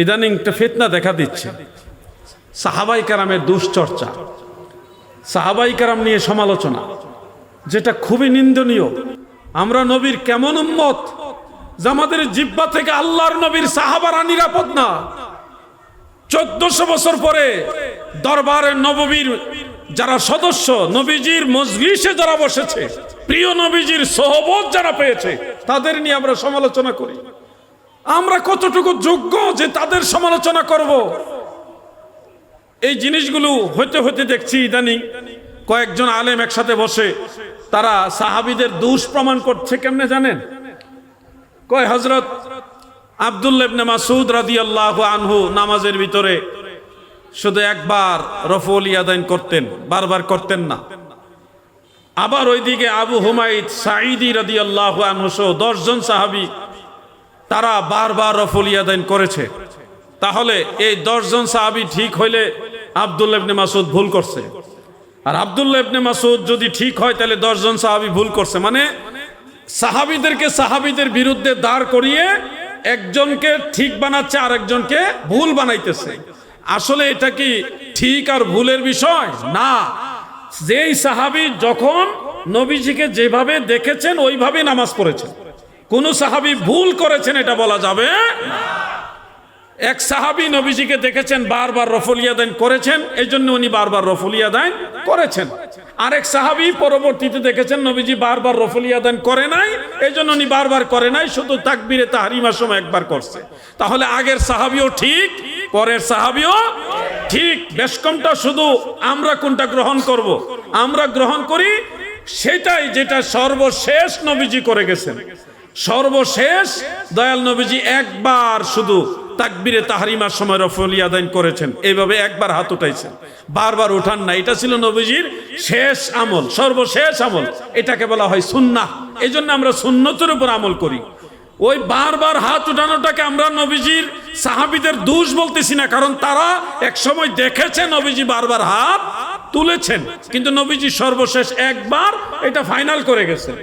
ইদানিং একটা ফিতনা দেখা দিচ্ছে, সাহাবাই কেরামের দুশ্চর্চা, সাহাবাই কেরাম নিয়ে সমালোচনা, যেটা খুবই নিন্দনীয়। আমরা নবীর কেমন উম্মত যে আমাদের জিহ্বা থেকে আল্লাহর নবীর সাহাবারা নিরাপদ না। 1400 বছর পরে দরবারে নববীর যারা সদস্য, নবীজির মজলিসে যারা বসেছে, প্রিয় নবীজির সোহবত যারা পেয়েছে, তাদের নিয়ে আমরা সমালোচনা করি। আমরা কতটুকু যোগ্য যে তাদের সমালোচনা করব? এই জিনিসগুলো হইতে হইতে দেখছি ইদানিং কয়েকজন আলেম একসাথে বসে তারা সাহাবীদের দোষ প্রমাণ করছে। কেমনে জানেন? কয় হযরত আব্দুল্লাহ ইবনে মাসউদ রাদিয়াল্লাহু আনহু নামাজের ভিতরে শুধু একবার রফউল ইয়াদাইন করতেন, বারবার করতেন না। আবার ওইদিকে আবু হুমাইদ সাঈদী রাদিয়াল্লাহু আনহু সহ 10 জন সাহাবী তারা বারবার রফউল ইয়াদাইন করেছে। তাহলে এই 10 জন সাহাবী ঠিক হইলে আব্দুল্লাহ ইবনে মাসউদ ভুল করছে, আর আব্দুল্লাহ ইবনে মাসউদ যদি ঠিক হয় তাহলে 10 জন সাহাবী ভুল করছে। মানে সাহাবীদেরকে সাহাবীদের বিরুদ্ধে দাঁড় করিয়ে একজনকে ঠিক বানাচ্ছে আর একজনকে ভুল বানাইতেছে। আসলে এটা কি ঠিক আর ভুলের বিষয় না। যেই সাহাবী যখন নবীজিকে যেভাবে দেখেছেন ওইভাবে নামাজ পড়েছেন, কোন সাহাবী ভুল করেছেন এটা বলা যাবে না। এক সাহাবী নবীজিকে দেখেছেন বারবার রফউল ইয়াদাইন করেছেন, এই জন্য উনি বারবার রফউল ইয়াদাইন করেছেন। আরেক সাহাবী পরবর্তীতে দেখেছেন নবীজি বারবার রফউল ইয়াদাইন করে নাই, এই জন্য উনি বারবার করে নাই, শুধু তাকবীরে তাহরিমার সময় একবার করছে। তাহলে আগের সাহাবীও ঠিক, পরের সাহাবীও ঠিক। বেশকমটা শুধু আমরা কোনটা গ্রহণ করব? আমরা গ্রহণ করি সেটাই যেটা সর্বশেষ নবীজি করে গেছেন। সর্বশেষ দয়াল নবীজি একবার শুধু তাকবীরে তাহরিমার সময় রফউল ইয়াদাইন করেছেন, এইভাবে একবার হাত উঠাইছেন, বারবার উঠান না। এটা ছিল নবীজির শেষ আমল, সর্বশেষ আমল। এটাকে বলা হয় সুন্নাহ। এই জন্য আমরা সুন্নতের উপর আমল করি। ওই বারবার হাত উঠানোটাকে আমরা নবীজির সাহাবীদের দোষ বলতেছি না, কারণ তারা এক সময় দেখেছে নবীজি বারবার হাত তুলেছেন, কিন্তু নবীজি সর্বশেষ একবার এটা ফাইনাল করে গেছেন।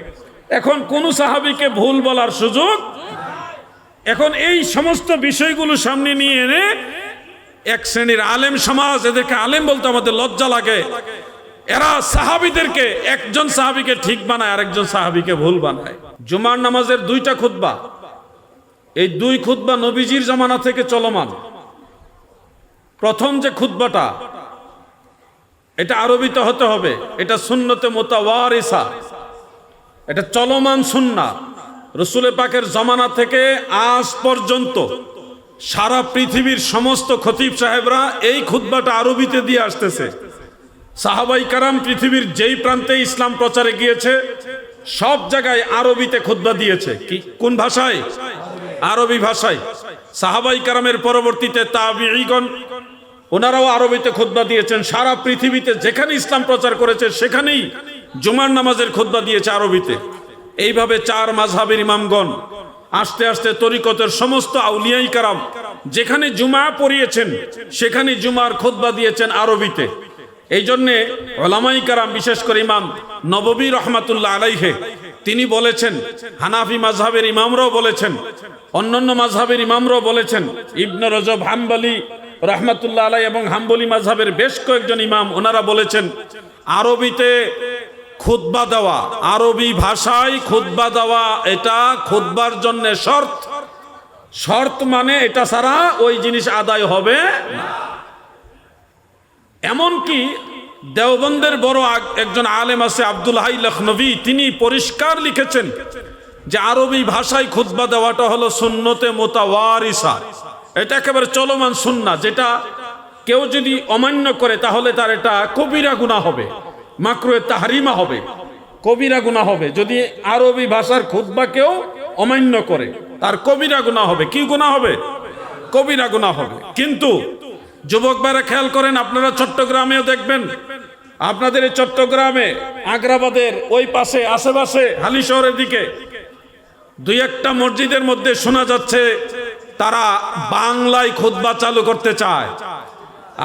এখন কোন সাহাবীকে ভুল বলার সুযোগ। এখন এই সমস্ত বিষয়গুলো সামনে নিয়ে এনে এক শ্রেণীর আলেম সমাজ, এদেরকে আলেম বলতে আমাদের লজ্জা লাগে, এরা সাহাবীদেরকে, একজন সাহাবীকে ঠিক বানায় আর একজন সাহাবীকে ভুল বানায়। জুমার নামাজের 2টা খুতবা, এই 2 খুতবা নবীজির জামানা থেকে চলমান। প্রথম যে খুতবাটা, এটা আরবিতে হতে হবে, এটা সুন্নতে মুতাওয়ারিসা, এটা চলমান সুন্নাহ। রাসূল পাকের জামানা থেকে আজ পর্যন্ত সারা পৃথিবীর সমস্ত খতিব সাহেবরা এই খুতবাটা আরবিতে দিয়ে আসতেছে। সাহাবাই কারাম পৃথিবীর যেই প্রান্তে ইসলাম প্রচারে গিয়েছে সব জায়গায় আরবিতে খুতবা দিয়েছে। কি কোন ভাষায়? আরবি ভাষায়। সাহাবাই কারামের পরবর্তীতে তাবিঈগণ ওনারাও আরবিতে খুতবা দিয়েছেন। সারা পৃথিবীতে যেখানে ইসলাম প্রচার করেছে সেখানেই জুমার নামাজের খুতবা দিয়েছে আরবিতে। এইভাবে 4 মাযহাবের ইমামগণ আস্তে আস্তে তরিকতের সমস্ত আউলিয়াই কারাম যেখানে জুমা পড়িয়েছেন সেখানে জুমার খুতবা দিয়েছেন আরবিতে। এই জন্যে উলামায়ে কারাম, বিশেষ করে ইমাম নববী রহমাতুল্লাহ আলাইহি, তিনি বলেছেন, হানাফি মাযহাবের ইমামরাও বলেছেন, অন্যান্য মাযহাবের ইমামরাও বলেছেন, ইবনে রজব হাম্বলি রহমাতুল্লাহ আলাইহি এবং হাম্বলি মাযহাবের বেশ কয়েকজন ইমাম ওনারা বলেছেন আরবিতে খুতবা দেওয়া, আরবি ভাষায় খুতবা দেওয়া এটা খুতবার জন্য শর্ত। শর্ত মানে এটা ছাড়া ওই জিনিস আদায় হবে না। এমনকি দেওবন্দের বড় একজন আলেম আছে আব্দুল হাই লখনভী, তিনি পরিষ্কার লিখেছেন যে আরবি ভাষায় খুতবা দেওয়াটা হলো সুন্নতে মুতাওয়ারিসা, এটা একেবারে চলমান সুন্নাহ, যেটা কেউ যদি অমান্য করে তাহলে তার এটা কবিরা গুনাহ হবে, মাকরুহে তাহরিমা হবে, কবিরা গুনাহ হবে। যদি আরবি ভাষার খুতবা কেউ অমান্য করে তার কবিরা গুনাহ হবে। কি গুনাহ হবে? কবিরা গুনাহ হবে। কিন্তু যুবক ভাইরা খেয়াল করেন, আপনারা চট্টগ্রামেও দেখবেন, আপনাদের এই চট্টগ্রামে আগ্রাবাদের ওই পাশে আশেপাশে হালি শহরের দিকে 2-1টা মসজিদের মধ্যে শোনা যাচ্ছে তারা বাংলায় খুতবা চালু করতে চায়।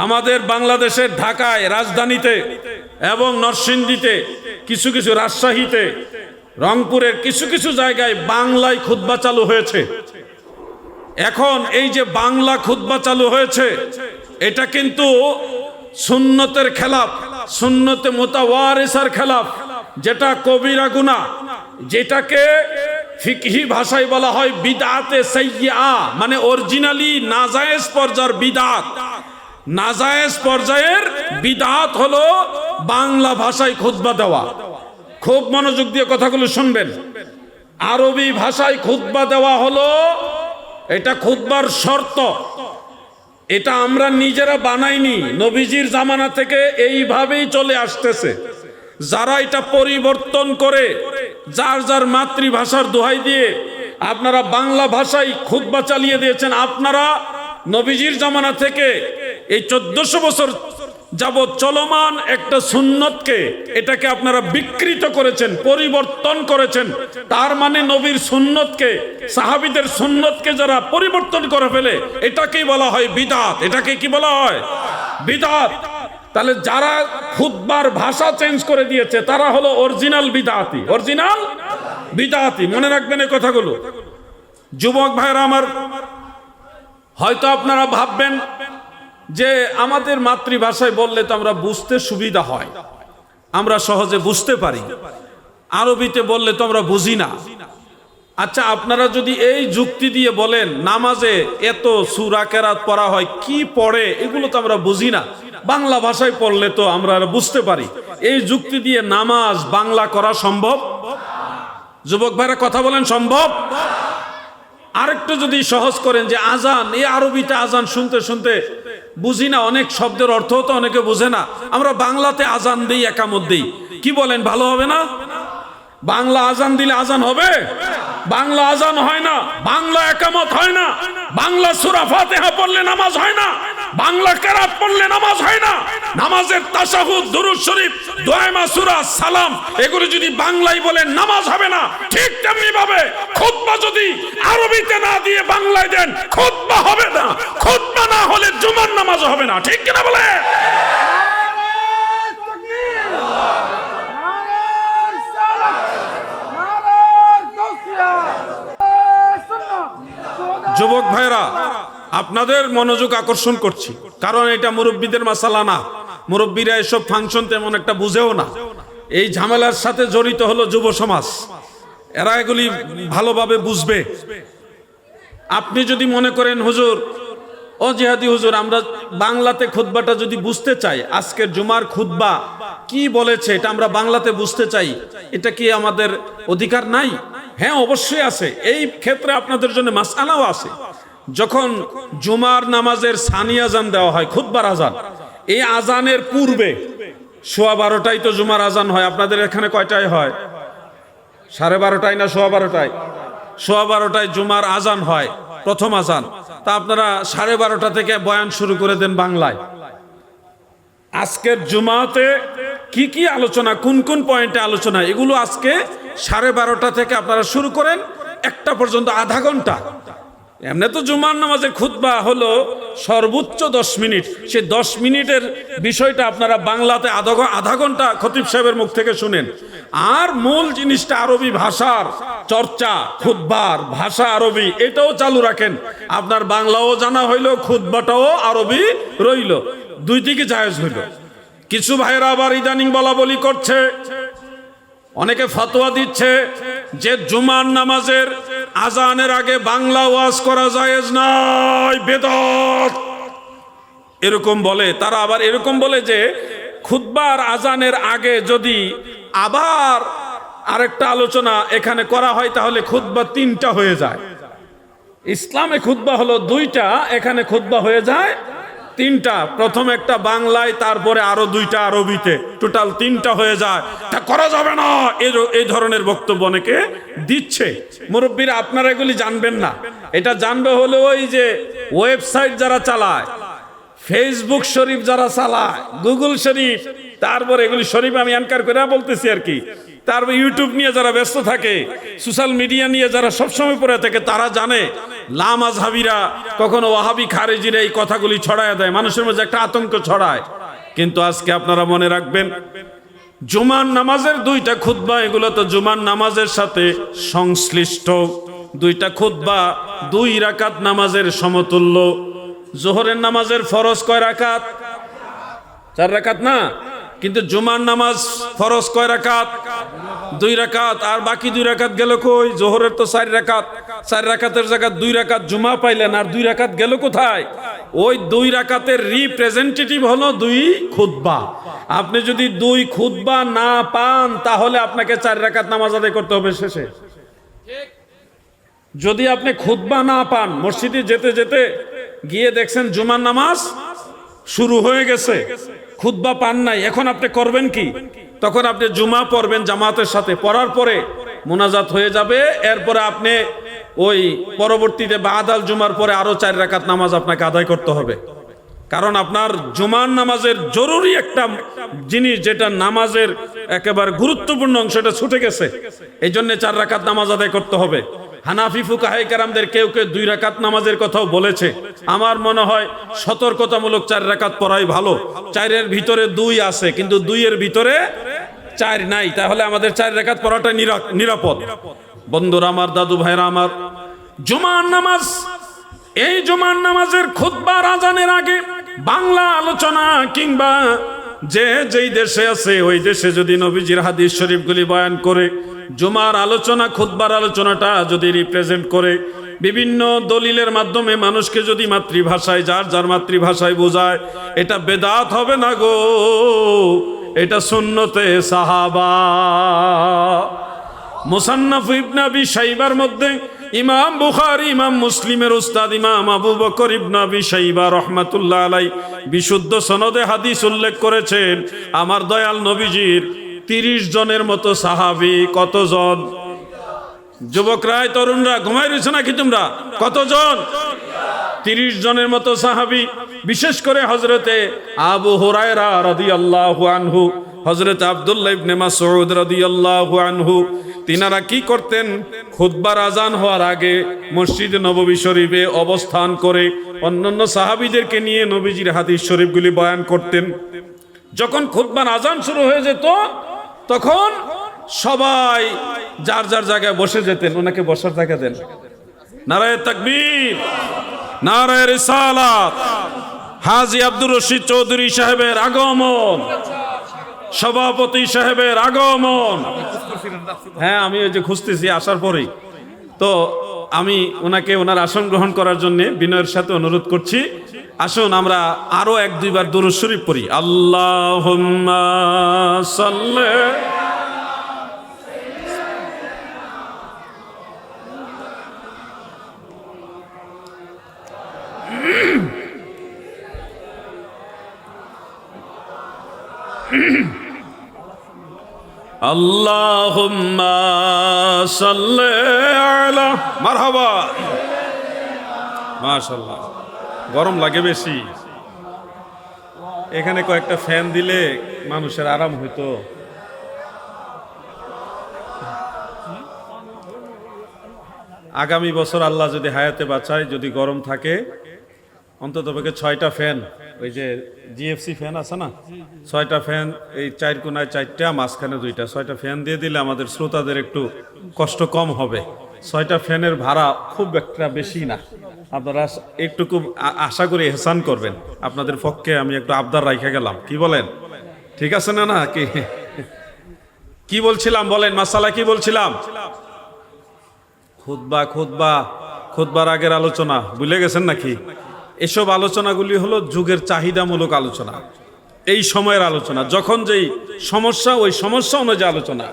আমাদের বাংলাদেশের ঢাকায়, রাজধানীতে এবং নরসিংদীতে, কিছু কিছু রাজশাহীতে, রংপুরের কিছু কিছু জায়গায় বাংলায় খুতবা চালু হয়েছে। এখন এই যে বাংলা খুতবা চালু হয়েছে, এটা কিন্তু সুন্নতের খেলাফ, সুন্নতে মুতাওয়ারিসার খেলাফ, যেটা কবিরা গুনাহ, যেটাকে ফিকহি ভাষায় বলা হয় বিদআতে সাইয়্যিআ, মানে অরিজিনালি নাজায়েজ পর্যায়ের বিদআত। নাজায়েজ পর্যায়ের বিদআত হলো বাংলা ভাষায় খুতবা দেওয়া। খুব মনোযোগ দিয়ে কথাগুলো শুনবেন। আরবি ভাষায় খুতবা দেওয়া হলো, এটা খুতবার শর্ত। এটা আমরা নিজেরা বানাইনি, নবীজির জামানা থেকে এইভাবেই চলে আসতেছে। যারা এটা পরিবর্তন করে যার যার মাতৃভাষার দোহাই দিয়ে আপনারা বাংলা ভাষায় খুতবা চালিয়ে দিয়েছেন, আপনারা নবীজির জামানা থেকে এই 1400 বছর যাবৎ চলমান একটা সুন্নতকে, এটাকে আপনারা বিকৃত করেছেন, পরিবর্তন করেছেন। তার মানে নবীর সুন্নতকে, সাহাবীদের সুন্নতকে যারা পরিবর্তন করে ফেলে, এটাকেই বলা হয় বিদআত। এটাকে কি বলা হয়? বিদআত। তাহলে যারা খুতবার ভাষা চেঞ্জ করে দিয়েছে তারা হলো অরিজিনাল বিদআতি, অরিজিনাল বিদআতি। মনে রাখবেন এই কথাগুলো। যুবক ভাইরা আমার, হয়তো আপনারা ভাববেন যে আমাদের মাতৃভাষায় বললে তো আমরা বুঝতে সুবিধা হয়, আমরা সহজে বুঝতে পারি, আরবিতে বললে তো আমরা বুঝি না। আচ্ছা, আপনারা যদি এই যুক্তি দিয়ে বলেন নামাজে এত সূরা কেরাত পড়া হয়, কি পড়ে এগুলো তো আমরা বুঝি না, বাংলা ভাষায় পড়লে তো আমরা বুঝতে পারি, এই যুক্তি দিয়ে নামাজ বাংলা করা সম্ভব? যুবক ভাইরা কথা বলেন, সম্ভব? আরেকটু যদি সহজ করেন যে আজান, এই আরবিতে আজান শুনতে শুনতে বুঝি না, অনেক শব্দের অর্থ তো অনেকে বুঝে না, আমরা বাংলাতে আজান দিই, একামত দিই, কি বলেন, ভালো হবে না? বাংলা আজান দিলে আজান হবে? বাংলা আজান হয় না, বাংলা একামত হয় না, বাংলা সূরা ফাতিহা পড়লে নামাজ হয় না, বাংলা কেরাত পড়লে নামাজ হয় না। নামাজের তাশাহুদ, দুরূদ শরীফ, দোয়া, সূরা, সালাম, এগুলো যদি বাংলায় বলেন নামাজ হবে না। ঠিক তেমনি ভাবে খুতবা যদি আরবিতে না দিয়ে বাংলায় দেন, খুতবা হবে না। খুতবা না হলে জুমার নামাজ হবে না। ঠিক কিনা বলে? যুবক ভাইরা, আপনাদের মনোযোগ আকর্ষণ করছি, কারণ এটা মুরব্বীদের মাসালা না। মুরব্বীরা এসব ফাংশন তেমন একটা বুঝেও না। এই ঝামেলার সাথে জড়িত হলো যুব সমাজ, এরা এগুলি ভালোভাবে বুঝবে। আপনি যদি মনে করেন হুজুর, ও জিহাদি হুজুর, আমরা বাংলাতে খুতবাটা যদি বুঝতে চাই, আজকের জুমার খুতবা কি বলেছে এটা আমরা বাংলাতে বুঝতে চাই, এটা কি আমাদের অধিকার নাই? হ্যাঁ, অবশ্যই আছে। এই ক্ষেত্রে আপনাদের জন্য মাসআলাও আছে। যখন জুমার নামাজের সানি আজান দেওয়া হয়, খুতবার আজান, এই আজানের পূর্বে 12:15টায় তো জুমার আজান হয়। আপনাদের এখানে কয়টায় হয়? 12:30টায় না 12:15টায়? 12:15টায় জুমার আজান হয়, প্রথম আজান। তা আপনারা 12:30টা থেকে বয়ান শুরু করে দেন বাংলায়। আজকের জুমাতে কি কি আলোচনা, কোন কোন পয়েন্টে আলোচনা, এগুলো আজকে 12:30টা থেকে আপনারা শুরু করেন, 1টা পর্যন্ত আধা ঘন্টা। এমনি তো জুমার নামাজের খুতবা হলো সর্বোচ্চ 10 মিনিট, সেই 10 মিনিটের বিষয়টা আপনারা বাংলাতে আধা ঘন্টা খতিব সাহেবের মুখ থেকে শুনেন। আর মূল জিনিসটা আরবি ভাষার চর্চা, খুতবার ভাষা আরবি, এটাও চালু রাখেন। আপনার বাংলাও জানা হইল, খুতবাটাও আরবি রইল, দুই দিকে জায়েজ হইল। কিছু ভাইরা আবার ইদানিং বলা বলি করছে, অনেকে ফতোয়া দিচ্ছে যে জুমার নামাজের আজানের আগে বাংলা ওয়াজ করা জায়েজ নয়, বেদাত, এরকম বলে তারা। আবার এরকম বলে যে খুতবার আজানের আগে যদি আবার আরেকটা আলোচনা এখানে করা হয় তাহলে খুতবা 3টা হয়ে যায়। ইসলামে খুতবা হলো 2টা, এখানে খুতবা হয়ে যায় 3টা। প্রথম একটা বাংলায়, তারপরে আরো 2টা আরবিতে, টোটাল 3টা হয়ে যায়। তা করা যাবে না, এই ধরনের বক্তব্য অনেকে দিচ্ছে। মুরব্বীরা, আপনারা এগুলি জানবেন না, এটা জানবে হলো ওই যে ওয়েবসাইট যারা চালায়, ফেসবুক শরীফ যারা চালায়, গুগল শরীফ, তারপর এগুলি শরীফ আমি অ্যানকার করে বলতেছি আর কি, তারপর ইউটিউব নিয়ে যারা ব্যস্ত থাকে, সোশ্যাল মিডিয়া নিয়ে যারা সবসময় পড়ে থাকে, তারা জানে লামাযহাবীরা কখনো ওয়াহাবি খারেজিরা এই কথাগুলি ছড়ায় দেয়, মানুষের মধ্যে একটা আতঙ্ক ছড়ায়। কিন্তু আজকে আপনারা মনে রাখবেন, জুমার নামাজের 2টা খুতবা, এগুলো তো জুমার নামাজের সাথে সংশ্লিষ্ট। দুইটা খুতবা 2 রাকাত নামাজের সমতুল্য। জোহরের নামাজের ফরজ কয় রাকাত? 4 রাকাত না, কিন্তু জুমার নামাজ ফরজ কয় রাকাত? 2 রাকাত। আর বাকি 2 রাকাত গেল কই? জোহরের তো 4 রাকাত, 4 রাকাতের জায়গায় 2 রাকাত জুমা পাইলেন, আর 2 রাকাত গেল কোথায়? ওই 2 রাকাতের রিপ্রেজেন্টেটিভ হলো 2 খুতবা। আপনি যদি 2 খুতবা না পান তাহলে আপনাকে 4 রাকাত নামাজ আদায় করতে হবে শেষে। যদি আপনি খুতবা না পান, মসজিদে যেতে যেতে গিয়ে দেখছেন জুমার নামাজ শুরু হয়ে গেছে, খুতবা পান নাই, এখন আপনি করবেন কি? তখন আপনি জুমা পড়বেন জামাতের সাথে, পড়ার পরে মোনাজাত হয়ে যাবে, এরপরে আপনি ওই পরবর্তীতে বাদাল জুমার পরে আরো 4 রাকাত নামাজ আপনাকে আদায় করতে হবে। কারণ আপনার জুমার নামাজের জরুরি একটা জিনিস, যেটা নামাজের একেবারে গুরুত্বপূর্ণ অংশটা ছুটে গেছে, এই জন্য 4 রাকাত নামাজ আদায় করতে হবে। হানাফি ফুকাহায়ে কেরামদের কেউ কেউ 2 রাকাত নামাজের কথাও বলেছে। আমার মনে হয় সতর্কতামূলক 4 রাকাত পড়াই ভালো। 4-এর ভিতরে 2 আছে, কিন্তু 2-এর ভিতরে 4 নাই, তাহলে আমাদের 4 রাকাত পড়াটা নিরাপদ। বন্ধুরা আমার, দাদু ভাইরা আমার, জুমার নামাজ, এই জুমার নামাজের খুতবার আজানের আগে বাংলা আলোচনা কিংবা যে যেই দেশে আছে ওই দেশে যদি নবীজির হাদিস শরীফগুলি বয়ান করে, জুমার আলোচনা, খুতবার আলোচনাটা যদি রিপ্রেজেন্ট করে, বিভিন্ন দলিলের মাধ্যমে মানুষকে যদি মাতৃভাষায়, যার যার মাতৃভাষায় বোঝায়, এটা বেদাত হবে না গো, এটা সুন্নতে সাহাবা। মুসান্নাফ ইবনে আবি শাইবার মধ্যে ইমাম বুখারী, ইমাম মুসলিমের উস্তাদ ইমাম আবু বকর ইবনে আবি শাইবা রহমাতুল্লাহ আলাই বিশুদ্ধ সনদে হাদিস উল্লেখ করেছেন, আমার দয়াল নবীজির 30 জনের মতো সাহাবী। কতজন? যুবকরা, তরুণরা, ঘুমাই রয়েছে নাকি তোমরা? কতজন? 30 জনের মতো সাহাবী। বিশেষ করে হযরতে আবু হুরায়রা রাদিয়াল্লাহু আনহু, হযরত আব্দুল্লাহ ইবনে মাসউদ রাদিয়াল্লাহু আনহু, তিনারা কি করতেন? খুতবার আজান হওয়ার আগে মসজিদে নববী শরীফে অবস্থান করে অন্যান্য সাহাবীদেরকে নিয়ে নবীজির হাদিস শরীফগুলি বয়ান করতেন। যখন খুতবার আজান শুরু হয়ে যেত তখন সবাই যার যার জায়গায় বসে যেতেন। ওনাকে বসার জায়গা দেন। নারায়ে তাকবীর, নারায়ে রিসালাত। হাজী আব্দুর রশিদ চৌধুরী সাহেবের আগমন, সভাপতি সাহেবের আগমন। হ্যাঁ, আমি ওই যে খুঁজতেছি আসার পরেই তো আমি ওনাকে ওনার আসন গ্রহণ করার জন্য বিনয়ের সাথে অনুরোধ করছি। আসুন আমরা আরো 1-2 বার দুরূদ শরীফ পড়ি। আল্লাহুম্মা সাল্লি আল্লাহুম্মা সাল্লি আলা মারহাবা। মাশাআল্লাহ, গরম লাগে বেশি, এখানে কয়েকটা ফ্যান দিলে মানুষের আরাম হইতো। আগামী বছর আল্লাহ যদি হায়াতে বাঁচায়, যদি গরম থাকে, অন্তত পক্ষে 6টা ফ্যান, ওই যে জিএফসি ফ্যান আছে না, 6টা ফ্যান, এই 4 কোনায় 4টা, মাঝখানে 2টা, 6টা ফ্যান দিয়ে দিলে আমাদের শ্রোতাদের একটু কষ্ট কম হবে। 6টা ফ্যানের ভাড়া খুব একটা বেশি না, আপনারা একটু খুব আশা করি এহসান করবেন। আপনাদের পক্ষে আমি একটু আবদার রাইখা গেলাম, কি বলেন? ঠিক আছে না? না কি বলছিলাম বলেন? মাসালা কি বলছিলাম? খুতবার আগের আলোচনা ভুলে গেছেন নাকি? এসব আলোচনাগুলি হলো যুগের চাহিদামূলক আলোচনা, এই সময়ের আলোচনা, যখন যেই সমস্যা ওই সমস্যা অনুযায়ী আলোচনা।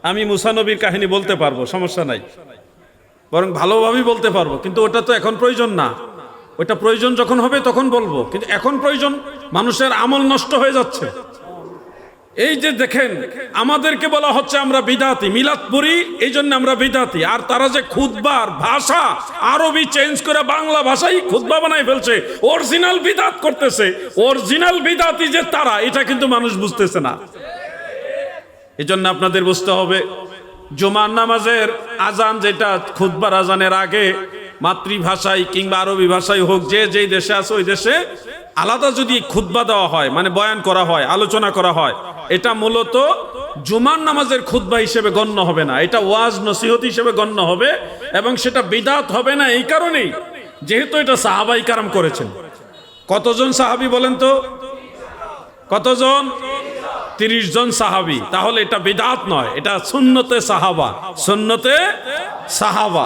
আমি মুসা নবীর কাহিনী বলতে পারবো, সমস্যা নাই, বরং ভালোভাবেই বলতে পারবো, কিন্তু ওটা তো এখন প্রয়োজন না। ওটা প্রয়োজন যখন হবে তখন বলবো, কিন্তু এখন প্রয়োজন, মানুষের আমল নষ্ট হয়ে যাচ্ছে। এই যে দেখেন, আমাদেরকে বলা হচ্ছে আমরা বিদাতি, মিলাদ পড়ি, এই জন্য আমরা বিদাতি। আর তারা যে খুতবার ভাষা আরবি চেঞ্জ করে বাংলা ভাষাই খুতবা বানাই ফেলছে, অরিজিনাল বিদাত করতেছে। অরিজিনাল বিদাতি যে তারা, এটা কিন্তু মানুষ বুঝতেছে না। এই জন্য আপনাদের বুঝতে হবে, জুমার নামাজের আজান যেটা, খুতবার আজানের আগে মাতৃভাষায় কিংবা আরবি ভাষায় হোক, যে যেই দেশে আছে ওই দেশে আলাদা যদি খুতবা দেওয়া হয়, মানে বয়ান করা হয়, আলোচনা করা হয়, এটা মূলত জুমার নামাজের খুতবা হিসেবে গণ্য হবে না, এটা ওয়াজ নসিহত হিসেবে গণ্য হবে এবং সেটা বিদআত হবে না এই কারণেই যেহেতু এটা সাহাবাই কারাম করেছেন। কতজন সাহাবী বলেন তো? কতজন? 30 জন সাহাবী। তাহলে এটা বিদআত নয়, এটা সুন্নতে সাহাবা, সুন্নতে সাহাবা।